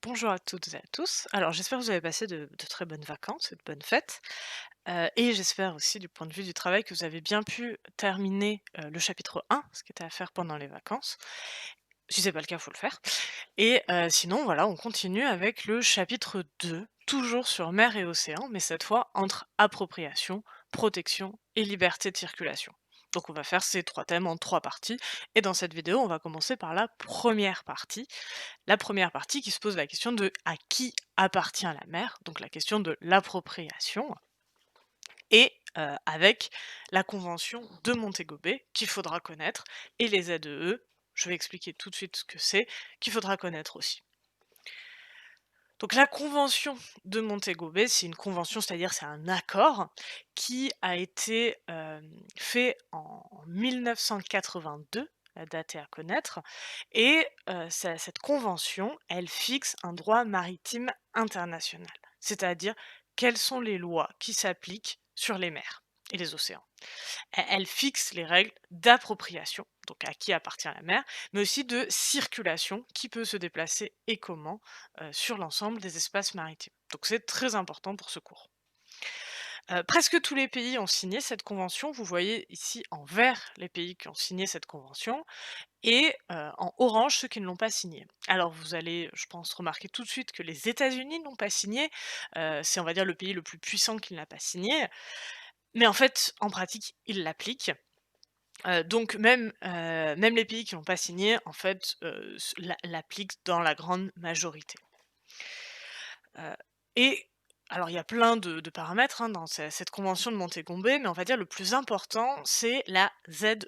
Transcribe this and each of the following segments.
Bonjour à toutes et à tous. Alors j'espère que vous avez passé de très bonnes vacances et de bonnes fêtes. Et j'espère aussi du point de vue du travail que vous avez bien pu terminer, le chapitre 1, ce qui était à faire pendant les vacances. Si c'est pas le cas, faut le faire. Et sinon voilà, on continue avec le chapitre 2, toujours sur mer et océan, mais cette fois entre appropriation, protection et liberté de circulation. Donc on va faire ces 3 thèmes en 3 parties et dans cette vidéo, on va commencer par la première partie. La première partie qui se pose la question de à qui appartient la mer, donc la question de l'appropriation et avec la convention de Montego Bay qu'il faudra connaître et les ZEE, je vais expliquer tout de suite ce que c'est, qu'il faudra connaître aussi. Donc la convention de Montego Bay, c'est une convention, c'est-à-dire c'est un accord qui a été, fait en 1982, la date est à connaître et cette convention, elle fixe un droit maritime international. C'est-à-dire quelles sont les lois qui s'appliquent sur les mers et les océans. Elle fixe les règles d'appropriation, donc à qui appartient la mer, mais aussi de circulation, qui peut se déplacer et comment, sur l'ensemble des espaces maritimes. Donc c'est très important pour ce cours. Presque tous les pays ont signé cette convention. Vous voyez ici en vert les pays qui ont signé cette convention et en orange ceux qui ne l'ont pas signée. Alors vous allez, je pense, remarquer tout de suite que les États-Unis n'ont pas signé. C'est on va dire le pays le plus puissant qui ne l'a pas signé. Mais en fait, en pratique, ils l'appliquent. Donc même les pays qui n'ont pas signé, en fait, l'appliquent dans la grande majorité. Heu et alors il y a plein de paramètres, hein, dans cette convention de Montego Bay, mais on va dire le plus important, c'est la ZEE,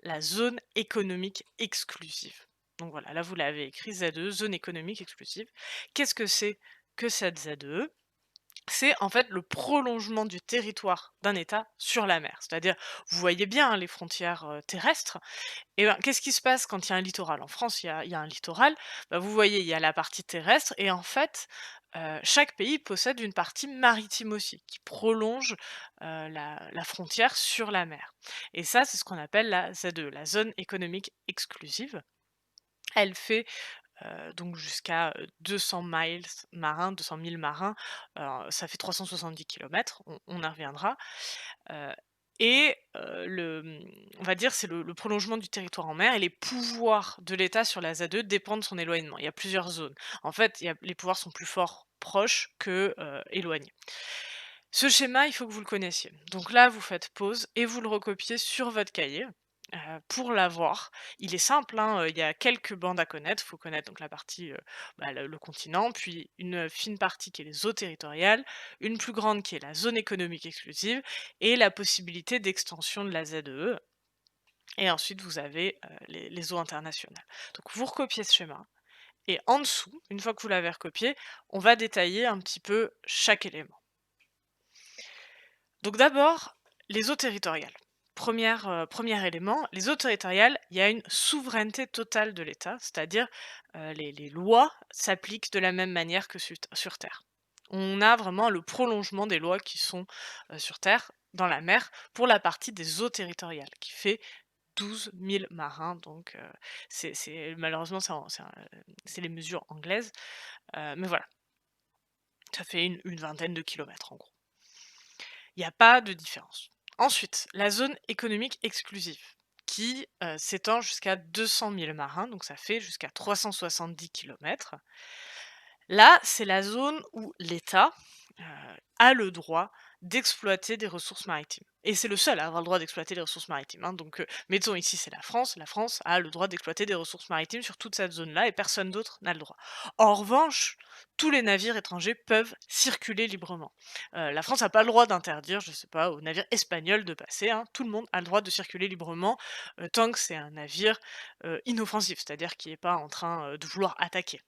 la zone économique exclusive. Donc voilà, là vous l'avez écrit ZEE, zone économique exclusive. Qu'est-ce que c'est que cette ZEE? C'est en fait le prolongement du territoire d'un État sur la mer. C'est-à-dire, vous voyez bien, hein, les frontières, terrestres. Et ben, qu'est-ce qui se passe quand il y a un littoral? En France, il y a un littoral, bah, vous voyez, il y a la partie terrestre et en fait, chaque pays possède une partie maritime aussi, qui prolonge, la frontière sur la mer. Et ça, c'est ce qu'on appelle la ZEE, la zone économique exclusive. Elle fait donc jusqu'à, 200 miles marins, 200 milles marins, ça fait 370 kilomètres. On y reviendra, heu et on va dire, c'est le prolongement du territoire en mer et les pouvoirs de l'État sur la ZE dépendent de son éloignement. Il y a plusieurs zones. En fait, il y a les pouvoirs sont plus forts proches que, éloignés. Ce schéma, il faut que vous le connaissiez. Donc là, vous faites pause et vous le recopiez sur votre cahier, pour l'avoir. Il est simple, hein, il y a quelques bandes à connaître. Il faut connaître donc la partie, bah, le continent, puis une fine partie qui est les eaux territoriales, une plus grande qui est la zone économique exclusive et la possibilité d'extension de la ZEE et ensuite vous avez, les eaux internationales. Donc vous recopiez ce schéma et en dessous, une fois que vous l'avez recopié, on va détailler un petit peu chaque élément. Donc d'abord, les eaux territoriales. Premier élément, les eaux territoriales, il y a une souveraineté totale de l'État, c'est-à-dire, les lois s'appliquent de la même manière que sur terre. On a vraiment le prolongement des lois qui sont, sur terre, dans la mer, pour la partie des eaux territoriales, qui fait 12 000 marins, donc c'est malheureusement c'est les mesures anglaises, mais voilà, ça fait une vingtaine de kilomètres en gros. Il y a pas de différence. Ensuite, la zone économique exclusive qui, s'étend jusqu'à 200 000 marins, donc ça fait jusqu'à 370 kilomètres. Là, c'est la zone où l'État, heu, a le droit d'exploiter des ressources maritimes et c'est le seul à avoir le droit d'exploiter les ressources maritimes, hein, donc mettons ici c'est la France a le droit d'exploiter des ressources maritimes sur toute cette zone-là et personne d'autre n'a le droit. En revanche, tous les navires étrangers peuvent circuler librement. La France n'a pas le droit d'interdire, je sais pas, aux navires espagnols de passer, hein, tout le monde a le droit de circuler librement, tant que c'est un navire, inoffensif, c'est-à-dire qui est pas en train, de vouloir attaquer.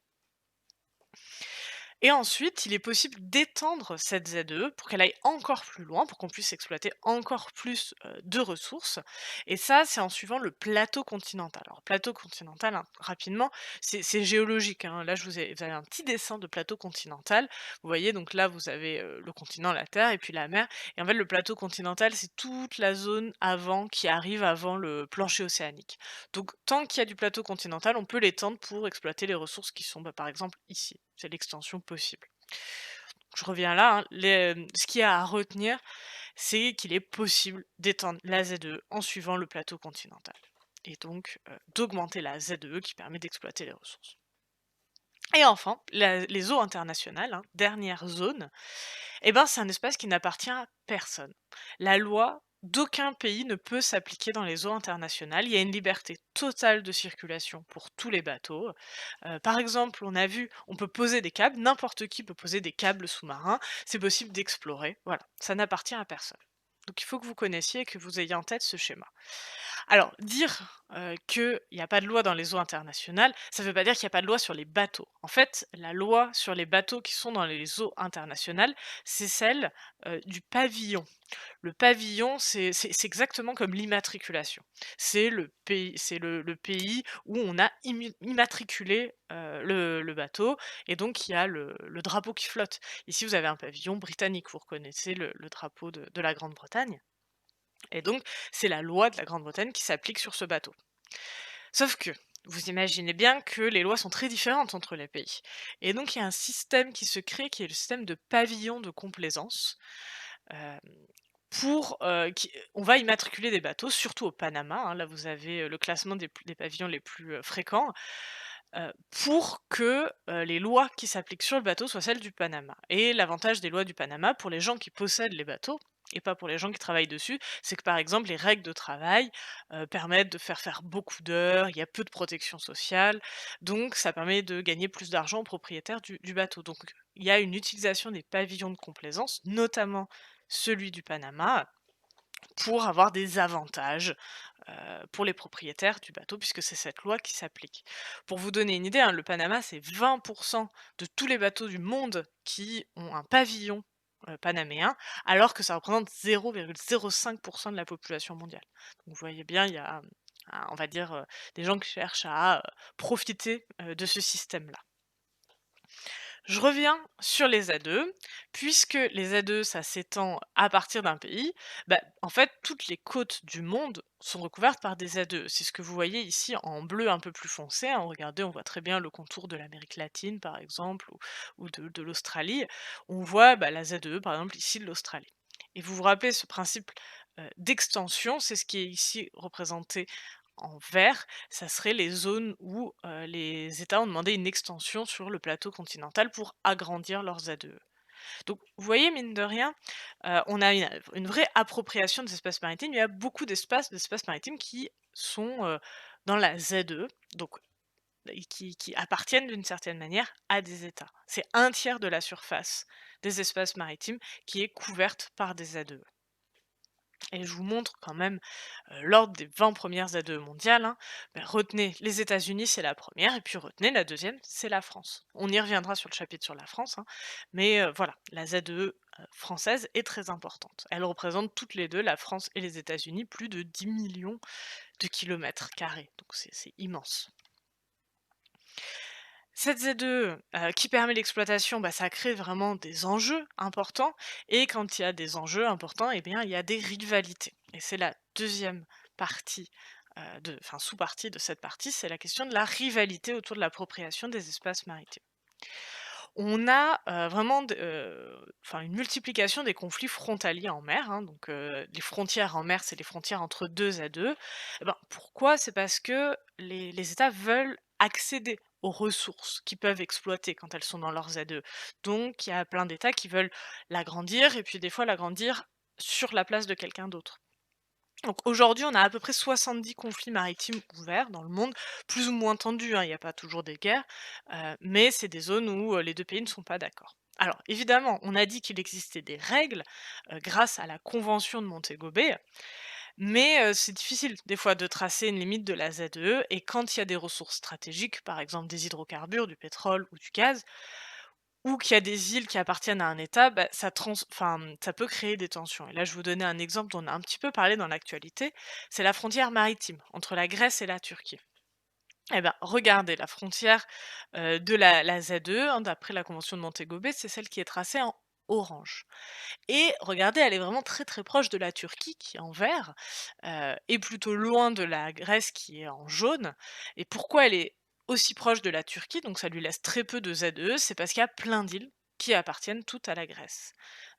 Et ensuite, il est possible d'étendre cette ZEE pour qu'elle aille encore plus loin, pour qu'on puisse exploiter encore plus, de ressources et ça, c'est en suivant le plateau continental. Alors plateau continental, hein, rapidement, c'est géologique, hein. Là, je vous avez un petit dessin de plateau continental. Vous voyez, donc là, vous avez, le continent, la terre et puis la mer et en fait, le plateau continental, c'est toute la zone avant qui arrive avant le plancher océanique. Donc tant qu'il y a du plateau continental, on peut l'étendre pour exploiter les ressources qui sont, bah, par exemple ici. C'est l'extension possible. Je reviens là, hein, ce qu'il y a à retenir, c'est qu'il est possible d'étendre la ZEE en suivant le plateau continental et donc d'augmenter la ZEE qui permet d'exploiter les ressources. Et enfin, les eaux internationales, hein, dernière zone, eh ben, c'est un espace qui n'appartient à personne. La loi d'aucun pays ne peut s'appliquer dans les eaux internationales. Il y a une liberté totale de circulation pour tous les bateaux. Par exemple, on a vu, on peut poser des câbles, n'importe qui peut poser des câbles sous-marins, c'est possible d'explorer, voilà, ça n'appartient à personne. Donc il faut que vous connaissiez et que vous ayez en tête ce schéma. Alors, dire, qu'il y a pas de loi dans les eaux internationales, ça veut pas dire qu'il y a pas de loi sur les bateaux. En fait, la loi sur les bateaux qui sont dans les eaux internationales, c'est celle, du pavillon. Le pavillon, c'est exactement comme l'immatriculation. C'est le pays où on a immatriculé, le bateau et donc il y a le drapeau qui flotte. Ici, vous avez un pavillon britannique, vous reconnaissez le drapeau de la Grande-Bretagne et donc c'est la loi de la Grande-Bretagne qui s'applique sur ce bateau. Sauf que, vous imaginez bien que les lois sont très différentes entre les pays et donc il y a un système qui se crée qui est le système de pavillon de complaisance, hem on va immatriculer des bateaux, surtout au Panama, hein, là vous avez, le classement des pavillons les plus, fréquents, pour que, les lois qui s'appliquent sur le bateau soient celles du Panama et l'avantage des lois du Panama pour les gens qui possèdent les bateaux et pas pour les gens qui travaillent dessus, c'est que, par exemple, les règles de travail, permettent de faire beaucoup d'heures, il y a peu de protection sociale, donc ça permet de gagner plus d'argent aux propriétaires du bateau. Donc il y a une utilisation des pavillons de complaisance, notamment celui du Panama, pour avoir des avantages, pour les propriétaires du bateau puisque c'est cette loi qui s'applique. Pour vous donner une idée, hein, le Panama, c'est 20 de tous les bateaux du monde qui ont un pavillon, panaméen, alors que ça représente 0,05 de la population mondiale. Donc vous voyez bien, il y a, on va dire, des gens qui cherchent à, profiter, de ce système-là. Je reviens sur les ZE. Puisque les ZE, ça s'étend à partir d'un pays, bah, en fait, toutes les côtes du monde sont recouvertes par des ZE. C'est ce que vous voyez ici en bleu un peu plus foncé, hein. Regardez, on voit très bien le contour de l'Amérique latine, par exemple, ou de l'Australie. On voit bah, la ZE, par exemple, ici de l'Australie. Et vous vous rappelez ce principe d'extension, c'est ce qui est ici représenté en vert, ça serait les zones où, les États ont demandé une extension sur le plateau continental pour agrandir leurs ZEE. Donc vous voyez, mine de rien, on a une vraie appropriation des espaces maritimes. Il y a beaucoup d'espaces maritimes qui sont, dans la ZEE, donc et qui appartiennent d'une certaine manière à des États. C'est un tiers de la surface des espaces maritimes qui est couverte par des ZEE. Et je vous montre quand même, l'ordre des 20 premières ZEE mondiales, hein. Bah, retenez les États-Unis, c'est la première, et puis retenez la deuxième, c'est la France. On y reviendra sur le chapitre sur la France, hein, mais voilà, la ZEE, française est très importante. Elle représente toutes les 2, la France et les États-Unis, plus de 10 millions de kilomètres carrés, donc c'est immense. Cette ZEE, qui permet l'exploitation, bah, ça crée vraiment des enjeux importants et quand il y a des enjeux importants et bien, il y a des rivalités et c'est la deuxième partie, sous-partie de cette partie, c'est la question de la rivalité autour de l'appropriation des espaces maritimes. On a, vraiment une multiplication des conflits frontaliers en mer, hein, donc les frontières en mer, c'est les frontières entre 2 ZEE. Et ben, pourquoi? C'est parce que les États veulent accéder aux ressources qu'ils peuvent exploiter quand elles sont dans leurs ZEE. Donc il y a plein d'États qui veulent l'agrandir et puis des fois l'agrandir sur la place de quelqu'un d'autre. Donc aujourd'hui, on a à peu près 70 conflits maritimes ouverts dans le monde, plus ou moins tendus, hein, il n'y a pas toujours des guerres, mais c'est des zones où, les 2 pays ne sont pas d'accord. Alors évidemment, on a dit qu'il existait des règles, grâce à la convention de Montego Bay, mais c'est difficile des fois de tracer une limite de la ZEE et quand il y a des ressources stratégiques, par exemple des hydrocarbures, du pétrole ou du gaz, ou qu'il y a des îles qui appartiennent à un État, bah, ça peut créer des tensions. Et là, je vais vous donner un exemple dont on a un petit peu parlé dans l'actualité, c'est la frontière maritime entre la Grèce et la Turquie. Eh ben, regardez la frontière, de la ZE, hein, d'après la convention de Montego Bay, c'est celle qui est tracée en orange. Et regardez, elle est vraiment très, très proche de la Turquie qui est en vert, et plutôt loin de la Grèce qui est en jaune. Et pourquoi elle est aussi proche de la Turquie, donc ça lui laisse très peu de ZE, c'est parce qu'il y a plein d'îles qui appartiennent toutes à la Grèce.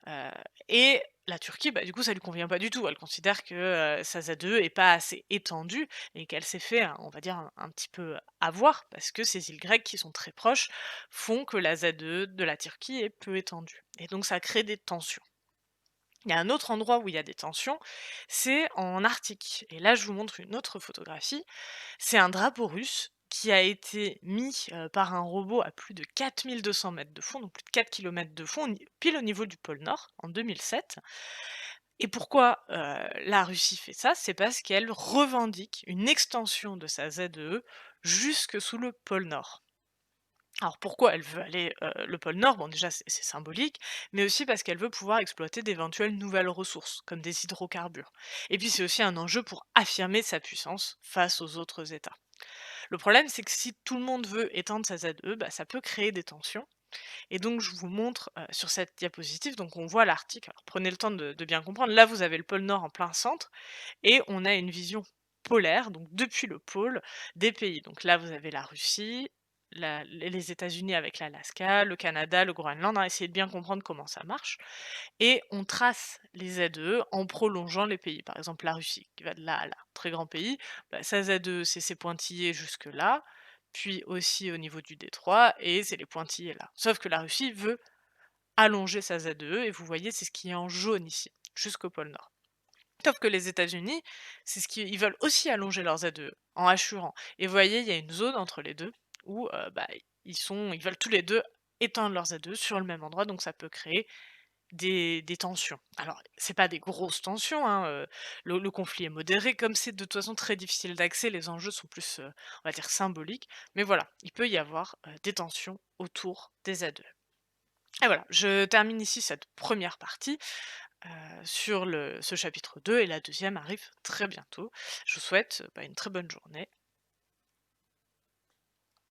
Heu et la Turquie, bah, du coup, ça lui convient pas du tout. Elle considère que, sa ZE est pas assez étendue et qu'elle s'est fait, on va dire, un petit peu avoir parce que ces îles grecques qui sont très proches font que la ZE de la Turquie est peu étendue et donc ça crée des tensions. Il y a un autre endroit où il y a des tensions, c'est en Arctique et là, je vous montre une autre photographie. C'est un drapeau russe qui a été mis, par un robot à plus de 4 200 mètres de fond, donc plus de 4 kilomètres de fond, pile au niveau du pôle Nord, en 2007. Et pourquoi, la Russie fait ça? C'est parce qu'elle revendique une extension de sa ZE jusque sous le pôle Nord. Alors pourquoi elle veut aller, le pôle Nord? Bon déjà c'est symbolique, mais aussi parce qu'elle veut pouvoir exploiter d'éventuelles nouvelles ressources, comme des hydrocarbures. Et puis c'est aussi un enjeu pour affirmer sa puissance face aux autres États. Le problème, c'est que si tout le monde veut étendre sa ZE, bah, ça peut créer des tensions. Et donc, je vous montre sur cette diapositive, donc on voit l'Arctique. Alors, prenez le temps de bien comprendre. Là, vous avez le pôle Nord en plein centre, et on a une vision polaire, donc depuis le pôle des pays. Donc là, vous avez la Russie, les États-Unis avec l'Alaska, le Canada, le Groenland. Hein, essayez de bien comprendre comment ça marche. Et on trace les ZE en prolongeant les pays. Par exemple, la Russie, qui va de là à là, très grand pays, bah, sa ZE, c'est ses pointillés jusque-là, puis aussi au niveau du détroit, et c'est les pointillés là. Sauf que la Russie veut allonger sa ZE, et vous voyez, c'est ce qui est en jaune ici, jusqu'au pôle Nord. Sauf que les États-Unis, c'est ce qu'ils veulent aussi allonger leur ZE, en hachurant. Et vous voyez, il y a une zone entre les deux où bah, ils veulent tous les deux étendre leur ZE sur le même endroit, donc ça peut créer des tensions. Alors, c'est pas des grosses tensions, hein, le conflit est modéré. Comme c'est de toute façon très difficile d'accès, les enjeux sont plus, on va dire symboliques. Mais voilà, il peut y avoir, des tensions autour des ZE. Et voilà, je termine ici cette première partie, sur ce chapitre 2, et la deuxième arrive très bientôt. Je vous souhaite, bah, une très bonne journée.